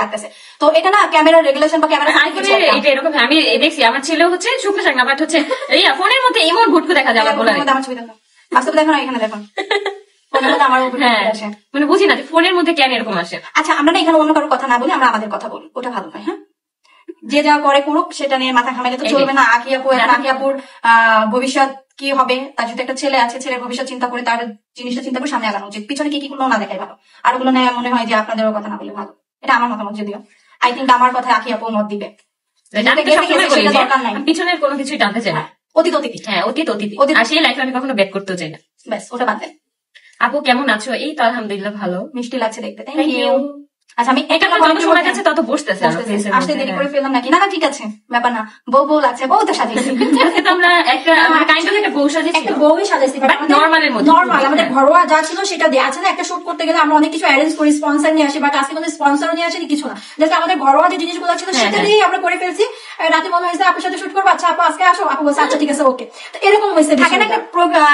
লাগতেছে। তো এটা না ক্যামেরা রেগুলেশন বা ক্যামেরা এটা এরকম আমি দেখছি আমার ছেলেও হচ্ছে শুক্র সাংনা বাট হচ্ছে ফোনের মধ্যে এমন ভুটকু দেখা যায় আমার ছবি দেখো, বাস্তবে দেখো না, এখানে দেখো মানে বুঝি না ফোনের মধ্যে কেন এরকম আসে। আচ্ছা আমরা না এখানে অন্য কারোর কথা না বলি, আমরা আমাদের কথা বলি, ওটা ভালো হয়। হ্যাঁ, যে যা করে করুক, সেটা নিয়ে মাথা ঘামাইলে তো চলবে না। আঁকি আপুর ভবিষ্যৎ কি হবে, তার যদি একটা ছেলে আছে, ছেলের ভবিষ্যৎ চিন্তা করে তার জিনিসটা চিন্তা করে সামনে আগানো উচিত। পিছনে কি কি কোনো না দেখাই ভালো, আর ওগুলো নেয় মনে হয় যে আপনাদেরও কথা না বলে ভালো। এটা আমার মতামত, যদিও আই থিঙ্ক আমার কথা আঁকি আপু মত দিবে। পিছনের কোনো কিছুই টানতে চাই না, অতীত অতীত, হ্যাঁ অতীত অতীত, আর সেই লাইফে আমি কখনো ব্যাক করতেও চাই না। ব্যাস ওটা বাদ দেন। আপু কেমন আছো? এই তো আলহামদুলিল্লাহ ভালো, মিষ্টি লাগছে দেখতে, থ্যাংক ইউ। আচ্ছা আমি এটা যত সময় যাচ্ছে তত বসতেছে, আসতে দেরি করে ফেললাম নাকি? না না ঠিক আছে, ব্যাপার না, বউ বউ লাগছে, বউ তো সাজিয়েছি। আমরা একটা কাইন্ড অফ একটা বউ সাজিয়েছি, একটা বউই সাজাইছি, নরমালের মধ্যে, নরমাল আমাদের ঘরোয়া যা ছিল সেটা দিয়ে আছে না। একটা শুট করতে গেলে আমরা অনেক কিছু অ্যারেঞ্জ করি, স্পন্সর নিয়ে আসি, বাট আজকে কোনো স্পন্সর নিয়ে আসেনি, কিছু না, জাস্ট আমাদের ঘরোয়া যে জিনিসগুলো ছিল সেটা দিয়েই আমরা করে ফেলছি। রাতে মনে হয়েছে আপুর সাথে শুট করবো, আচ্ছা আপু আজকে আসো, আপু বলছে আচ্ছা ঠিক আছে ওকে। তো এরকম হয়েছে, থাকে না একটা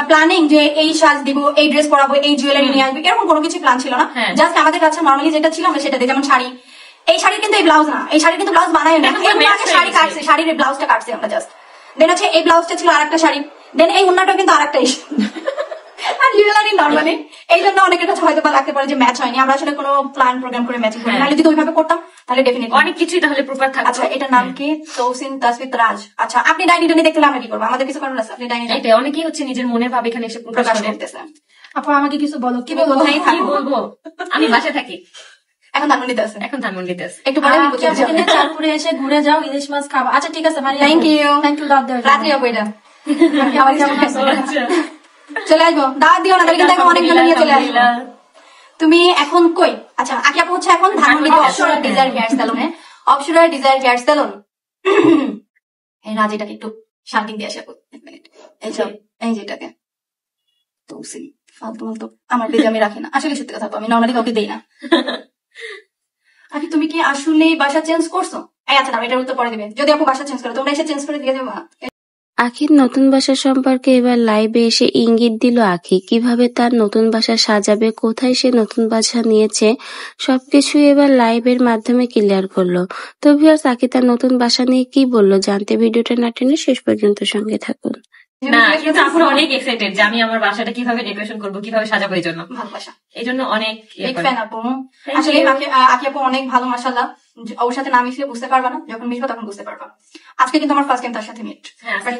প্ল্যানিং যে এই সাজ দিব, এই ড্রেস পরাবো, এই জুয়েলারি নিয়ে আসবো, এরকম কোনো কিছু প্ল্যান ছিল না। জাস্ট আমাদের কাছে নর্মালি যেটা ছিল আমরা সেটা দিই। যেমন শাড়ি, এই শাড়ির কিন্তু এই ব্লাউজ না, এই শাড়ির কিন্তু ব্লাউজ বানায় না, শাড়ি কাটছে, শাড়ির ব্লাউজটা কাটছে আমরা জাস্ট। দেন হচ্ছে এই ব্লাউজটা ছিল আরেকটা শাড়ি, দেন এই উন্নাটা কিন্তু আরেকটা আর জুয়েলারি নর্মালি। এই জন্য অনেকের কাছে হয়তো বা লাগতে পারে যে ম্যাচ হয়নি। আমরা আসলে কোনো প্ল্যান প্রোগ্রাম করে ম্যাচিং করি, নাহলে যদি ওইভাবে করতাম তাহলে ডেফিনেটলি অনেক কিছুই তাহলে প্রপার থাকতো। আচ্ছা এটার নাম কি? তৌসিন তাসফিত রাজ। আচ্ছা আপনি ডাইনিটা নিয়ে দেখতে আমরা কি করবো? আমাদের কিছু করার আছে? আপনি ডাইনিটা, এটা অনেকেই হচ্ছে নিজের মনের ভাব এখানে এসে প্রকাশ করতেছে। আপু আমাকে কিছু বলো, কি বলবো? কি বলবো, আমি বাসায় থাকি এখন ধানমন্ডিতে আছে, এখন ধানমন্ডিতে আছে, একটু পরে চাঁদপুরে এসে ঘুরে যাও, ইলিশ মাছ খাবো। আচ্ছা ঠিক আছে, থ্যাংক ইউ, থ্যাংক ইউ। রাত্রি হবে এটা চলে আসবো, দাওয়াত দিও না তাহলে কিন্তু অনেক জন নিয়ে চলে আসবো। তুমি এখন কই? আচ্ছা আকি আপু হচ্ছে এখন ধানমন্ডিতে অপসরা ডিজায়ার হেয়ার স্যালনে, অপসরা ডিজায়ার হেয়ার স্যালন। এই রাজিটাকে একটু শান্তি দিয়ে আসে, এই যেটাকে তৌসিন ফালতু ফালতু আমার পেজে আমি রাখি না, আসলে সত্যি কথা আমি নর্মালি কাউকে দেই না। আকি তুমি কি আসলে বাসা চেঞ্জ করছো? আচ্ছা না এটার উত্তর পরে দিবে, যদি আপু বাসা চেঞ্জ করে তোমরা এসে চেঞ্জ করে দিয়ে দেবো। আখির নতুন বাসা সম্পর্কে এবার লাইভে এসে ইঙ্গিত দিল আখি, কিভাবে তার নতুন বাসা সাজাবে, কোথায় সে নতুন বাসা নিয়েছে, সবকিছুই এবার লাইভের মাধ্যমে ক্লিয়ার করলো। তো ভিউয়ার্স আখি তার নতুন বাসা নিয়ে কি বললো জানতে ভিডিওটা না টেনে শেষ পর্যন্ত সঙ্গে থাকুন। না কিন্তু আপুরা অনেক এক্সাইটেড যে আমি আমার বাসাটা কিভাবে ডেকোরেশন করবো, কিভাবে সাজাবো, এই জন্য ভালোবাসা, এই জন্য অনেক আপু। আসলে আকি আপু অনেক ভালো, মাশাআল্লাহ। ওর সাথে না মিশলে বুঝতে পারবা না, যখন মিশবো তখন বুঝতে পারবা। আজকে কিন্তু আমার ফার্স্ট টাইম তার সাথে মিট,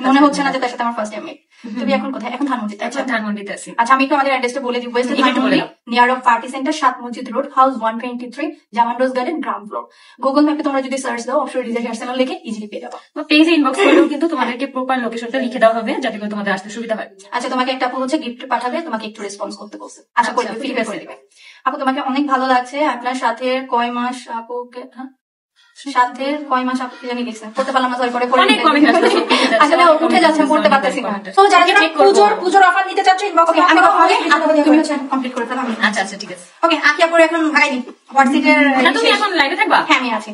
মনে হচ্ছে না যে তার সাথে আমার ফার্স্ট টাইম মিট। তুমি এখন কোথায়? এখন ধানমন্ডিতে। আচ্ছা ধানমন্ডিতে আছি। আচ্ছা আমি একটু আমাদের অ্যাড্রেসটা বলে দিব। West Dhanmondi, near off party centre, 7 মসজিদ রোড, হাউস 123, জামান রোজ গার্ডেন, গ্রাউন্ড ফ্লোর। গুগল ম্যাপে তোমরা যদি সার্চ দাও অপসরা ডিজায়ার হেয়ার স্যালন লিখে ইজিলি পেয়ে যাবে। পেজে ইনবক্স করলেও কিন্তু তোমাদেরকে প্রপার লোকেশনটা লিখে দেওয়া হবে, যাতে করে তোমাদের আসতে সুবিধা হয়। আচ্ছা তোমাকে একটা আপু হচ্ছে গিফট পাঠাবে, তোমাকে একটু রেসপন্স করতে বলছে, আশা করি ফিডব্যাক করে দিবে। আপু তোমাকে অনেক ভালো লাগছে, আপনার সাথে কয় মাস আপুকে, সাথে কয় মাস আপনি জানি লিখছেন, পড়তে পারলাম না, সরি করে আসলে উঠে যাচ্ছে, পড়তে পারতেছি না। তো যারা যারা পুজোর অফার নিতে চাচ্ছ ইনবক্স আমি তুমি হচ্ছে কমপ্লিট করে ফেলাম। আচ্ছা আচ্ছা ঠিক আছে, ওকে আকি আপুর এখন ভাগাই দিই হোয়াটসঅ্যাপের। তুমি এখন লাইভে থাকবা? হ্যাঁ আমি আছি।